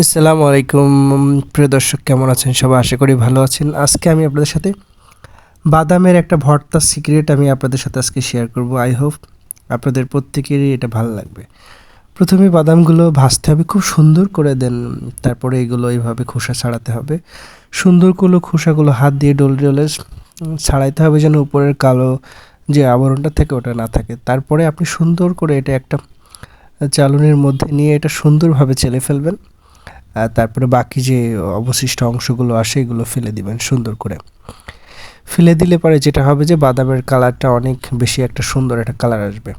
আসসালামু আলাইকুম। প্রিয় দর্শক, কেমন আছেন সবাই? আশা করি ভালো আছেন। আজকে আমি আপনাদের সাথে বাদামের একটা ভর্তার সিক্রেট আমি আপনাদের সাথে আজকে শেয়ার করব। আই হোপ আপনাদের প্রত্যেকেরই এটা ভালো লাগবে। প্রথমে বাদামগুলো ভাজতে হবে, খুব সুন্দর করে দেন। তারপরে এগুলো এইভাবে খোসা ছাড়াতে হবে। সুন্দর করে খোসাগুলো হাত দিয়ে ডলে ডলে ছাড়াইতে হবে, যেন উপরের কালো যে আবরণটা থাকে ওটা না থাকে। তারপরে আপনি সুন্দর করে এটা একটা চালনির মধ্যে নিয়ে এটা সুন্দরভাবে চেলে ফেলবেন। তারপরে বাকি যে অবশিষ্ট অংশগুলো আসে এগুলো ফেলে দিবেন সুন্দর করে। ফেলে দিলে পরে যেটা হবে যে বাদামের কালারটা অনেক বেশি একটা সুন্দর একটা কালার আসবে।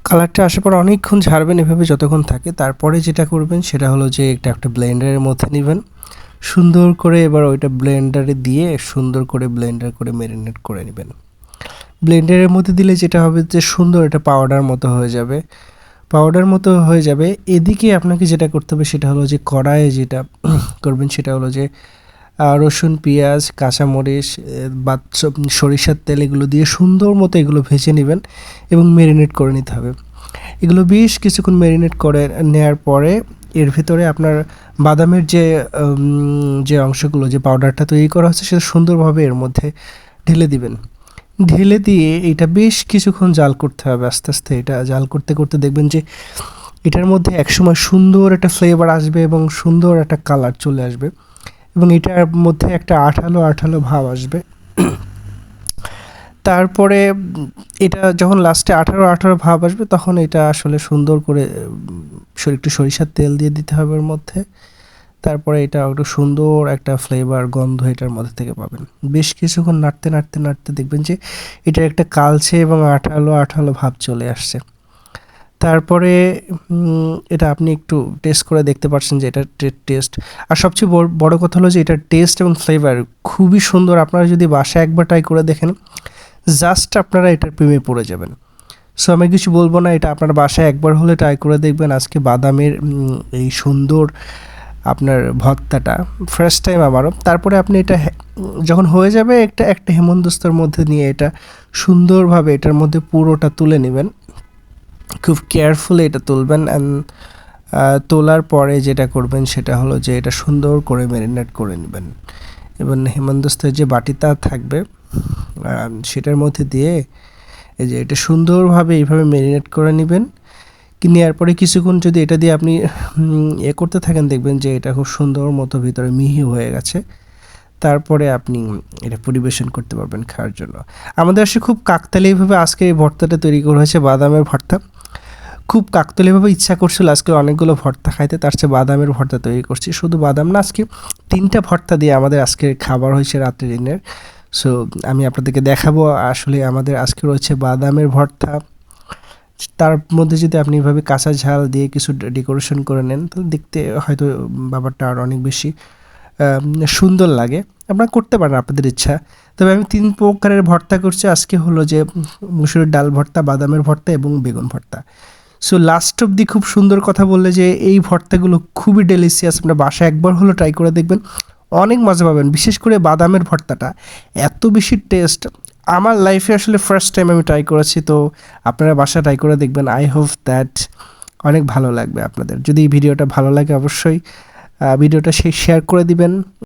কালারটা আসার পর অনেকক্ষণ ঝাড়বেন এভাবে যতক্ষণ থাকে। তারপরে যেটা করবেন সেটা হলো যে এটা একটা ব্লেন্ডারের মধ্যে নেবেন। সুন্দর করে এবার ওইটা ব্লেন্ডারে দিয়ে সুন্দর করে ব্লেন্ডার করে ম্যারিনেট করে নেবেন। ব্লেন্ডারের মধ্যে দিলে যেটা হবে যে সুন্দর একটা পাউডার মতো হয়ে যাবে। পাউডার মতো হয়ে যাবে। এদিকে আপনাকে যেটা করতে হবে সেটা হলো যে কড়াইয়ে যেটা করবেন সেটা হলো যে রসুন, পেঁয়াজ, কাঁচামরিচ বা সরিষার তেল এগুলো দিয়ে সুন্দর মতো এগুলো ভেজে নেবেন এবং ম্যারিনেট করে নিতে হবে। এগুলো বেশ কিছুক্ষণ ম্যারিনেট করে নেওয়ার পরে এর ভিতরে আপনার বাদামের যে অংশগুলো, যে পাউডারটা তৈরি করা হচ্ছে সেটা সুন্দরভাবে এর মধ্যে ঢেলে দিবেন। ঢেলে দিয়ে এটা বেশ কিছুক্ষণ জাল করতে হবে। আস্তে আস্তে এটা জাল করতে করতে দেখবেন যে এটার মধ্যে একসময় সুন্দর একটা ফ্লেভার আসবে এবং সুন্দর একটা কালার চলে আসবে এবং এটার মধ্যে একটা আঠালো আঠালো ভাব আসবে। তারপরে এটা যখন লাস্টে আঠালো আঠালো ভাব আসবে তখন এটা আসলে সুন্দর করে একটু সরিষার তেল দিয়ে দিতে হবে এর মধ্যে। তারপরে এটা একটু সুন্দর একটা ফ্লেভার গন্ধ এটার মধ্যে থেকে পাবেন। বেশ কিছুক্ষণ নাড়তে নাড়তে নাড়তে দেখবেন যে এটা একটা কালচে এবং আঠালো আঠালো ভাব চলে আসছে। তারপরে এটা আপনি একটু টেস্ট করে দেখতে পাচ্ছেন যে এটার টেস্ট, আর সবচেয়ে বড় কথা হলো যে এটার টেস্ট এবং ফ্লেভার খুবই সুন্দর। আপনারা যদি বাসায় একবার ট্রাই করে দেখেন, জাস্ট আপনারা এটার প্রেমে পড়ে যাবেন। সো আমি কিছু বলবো না, এটা আপনার বাসায় একবার হলে ট্রাই করে দেখবেন। আজকে বাদামের এই সুন্দর আপনার ভর্তাটা ফার্স্ট টাইম আমারও। তারপরে আপনি এটা যখন হয়ে যাবে একটা একটা হেমন্তস্তর মধ্যে নিয়ে এটা সুন্দরভাবে এটার মধ্যে পুরোটা তুলে নেবেন। খুব কেয়ারফুলি এটা তুলবেন। অ্যান্ড তোলার পরে যেটা করবেন সেটা হলো যে এটা সুন্দর করে ম্যারিনেট করে নেবেন এবং হেমন্তস্তের যে বাটিটা থাকবে সেটার মধ্যে দিয়ে এই যে এটা সুন্দরভাবে এইভাবে ম্যারিনেট করে নেবেন। নেওয়ার পরে কিছুক্ষণ যদি এটা দিয়ে আপনি করতে থাকেন দেখবেন যে এটা খুব সুন্দর মতো ভিতরে মিহি হয়ে গেছে। তারপরে আপনি এটা পরিবেশন করতে পারবেন খাওয়ার জন্য। আমাদের আসলে খুব কাকতালীয়ভাবে আজকে এই ভর্তাটা তৈরি করা হয়েছে, বাদামের ভর্তা। খুব কাকতালীয়ভাবে ইচ্ছা করছিল আজকে অনেকগুলো ভর্তা খাইতে, তার চেয়ে বাদামের ভর্তা তৈরি করছি। শুধু বাদাম না, আজকে 3টা ভর্তা দিয়ে আমাদের আজকের খাবার হয়েছে রাত্রে ডিনার। সো আমি আপনাদেরকে দেখাবো আসলে আমাদের আজকে রয়েছে বাদামের ভর্তা। তার মধ্যে যদি আপনি এভাবে কাঁচা ঝাল দিয়ে কিছু ডেকোরেশন করে নেন তাহলে দেখতে হয়তো ব্যাপারটা আর অনেক বেশি সুন্দর লাগে। আপনারা করতে পারেন আপনাদের ইচ্ছা। তবে আমি 3 প্রকারের ভর্তা করছি আজকে, হলো যে মুসুরির ডাল ভর্তা, বাদামের ভর্তা এবং বেগুন ভর্তা। সো লাস্ট অবধি খুব সুন্দর কথা বললে যে এই ভর্তাগুলো খুবই ডেলিশিয়াস। আপনার বাসায় একবার হলো ট্রাই করে দেখবেন, অনেক মজা পাবেন। বিশেষ করে বাদামের ভর্তাটা এত বেশি টেস্ট, আমার লাইফে আসলে ফার্স্ট টাইম আমি ট্রাই করেছি। তো আপনারা বাসায় ট্রাই করে দেখবেন। আই হোপ দ্যাট অনেক ভালো লাগবে আপনাদের। যদি এই ভিডিওটা ভালো লাগে অবশ্যই ভিডিওটা শেয়ার করে দিবেন।